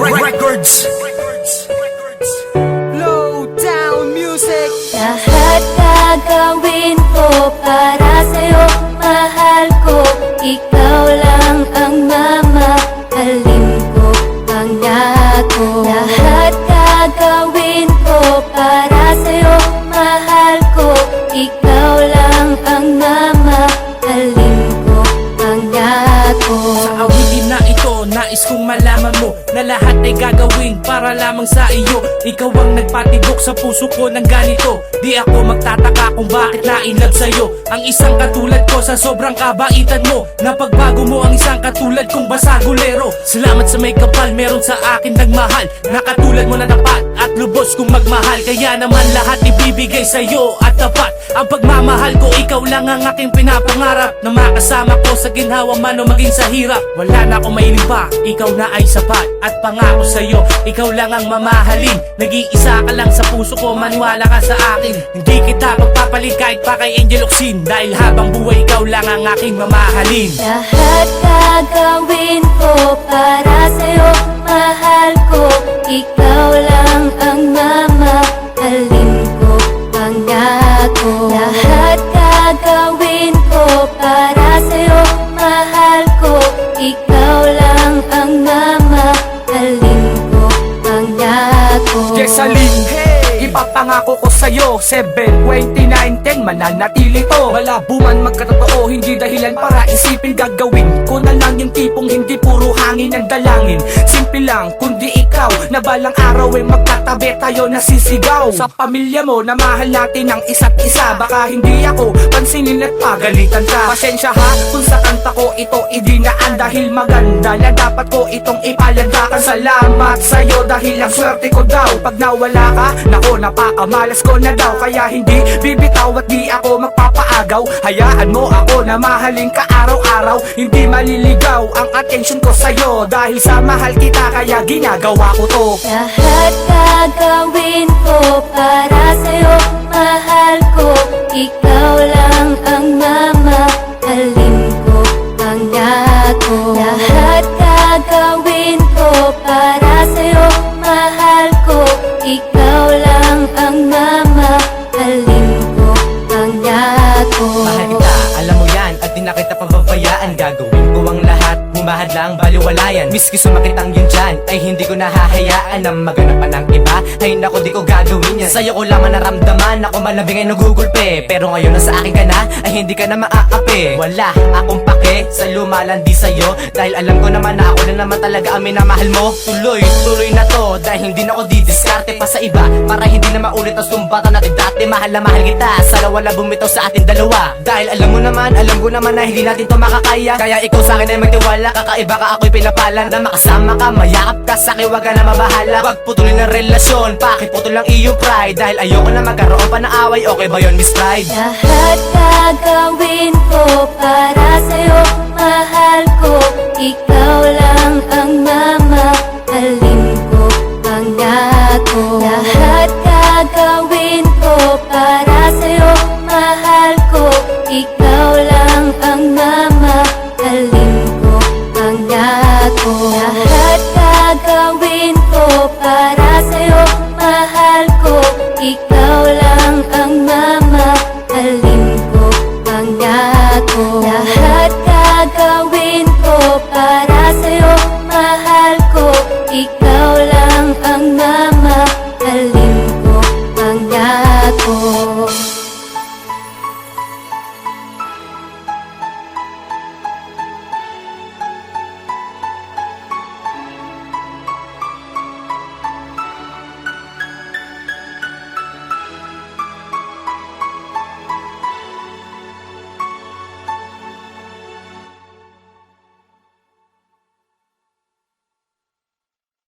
Records. Lowdown Music. Lahat gagawin ko para sa'yo, mahal ko. Ikaw lang ang mamahalin ko, pangako. Lahat gagawin ko para sa'yo, mahal ko. Ikaw lang ang mamahalin ko, pangako. Sa awitin na ito, nais kong malaman mo na lahat ay gagawin para lamang sa iyo. Ikaw ang nagpatibok sa puso ko ng ganito. Di ako magtataka kung bakit na-inlove sa'yo ang isang katulad ko sa sobrang kabaitan mo. Napagbago mo ang isang katulad kong basagulero. Salamat sa may kapal, meron sa akin nagmahal na katulad mo na tapat at lubos kong magmahal. Kaya naman lahat ibibigay sa'yo at tapat. Ang pagmamahal ko, ikaw lang ang aking pinapangarap, na makasama ko sa ginhawa man o maging sa hirap. Wala na akong mailing pa, ikaw na ay sapat. At pangako sa'yo, ikaw lang ang mamahalin. Nag-iisa ka lang sa puso ko, maniwala ka sa akin. Hindi kita magpapalit kahit pa kay Angel Oxin, dahil habang buhay ikaw lang ang aking mamahalin. Lahat gagawin ko para sa'yo, mahal ko. Ikaw lang ang mamahalin ko, pangako. Lahat gagawin ko para sa'yo, mahal ko. Ikaw lang ang mamahalin ko, pangako. Jessalyn, ipapangako ko sa'yo 7/29/10 mananatili to. Malabo man magkatotoo, hindi dahilan para isipin. Gagawin ko na lang yung tipong hindi puro hangin ang dalangin. Simple lang, kundi ikaw na balang araw ay magkatabi tayo nasisigaw. Sa pamilya mo na mahal natin ang isa't isa. Baka hindi ako pansinin at pagalitan ka. Pasensya ha kung sa kanta ko ito idinaan, dahil maganda na dapat ko itong ipalandakan. Salamat sa'yo dahil ang swerte ko daw. Pag nawala ka, nako napakamalas ko na daw. Kaya hindi bibitaw at di ako magpapaagaw. Hayaan mo ako na mahalin ka araw-araw. Hindi maliligaw ang attention ko sa'yo, dahil sa mahal kita kaya ginagawa ko to. Lahat gagawin ko para sa'yo, mahal ko. Ikaw lang ang mamahalin ko, pangako. Lahat gagawin ko para sa'yo, mahal ko. Ikaw lang ang mamahalin ko, pangako. Mahal kita, alam mo yan, at di na kita pababayaan. Gagawin ko ang lahat, humahad lang baliwalayan. Miski sumakit ang yun dyan, ay hindi ko nahahayaan na maganap pa ng iba. Ay naku, di ko gagawin yan. Sa'yo ko lamang naramdaman, ako malabing ay nagugulpe. Pero ngayon na sa akin ka na, ay hindi ka na maaapi. Wala akong pake sa lumalandi sa'yo, dahil alam ko naman na ako na naman talaga ang minamahal mo. Tuloy na to, dahil hindi na ako didiskarte pa sa iba, para hindi na maulit ang sumbatan natin dati. Mahal na mahal kita, sana wala bumitaw sa atin dalawa. Dahil alam ko naman na hindi natin to makakaya. Kaya ikaw sa akin ay magtiwala, kakaiba ka ako'y pinapalan. Na makasama ka, mayakap ka sa'kin, wag ka na mabahala. Wag putulin ang relasyon, pakiputol lang iyong pride. Dahil ayoko na magkaroon pa ng away, okay ba yun, Miss Pride? Lahat gagawin ko para sa'yo, mahal ko. Ikaw lang ang mamahalin ko, pangako. Lahat gagawin ko para sa'yo, mahal ko. Ikaw lang ang mamahalin ko, pangako. Lahat gagawin ko para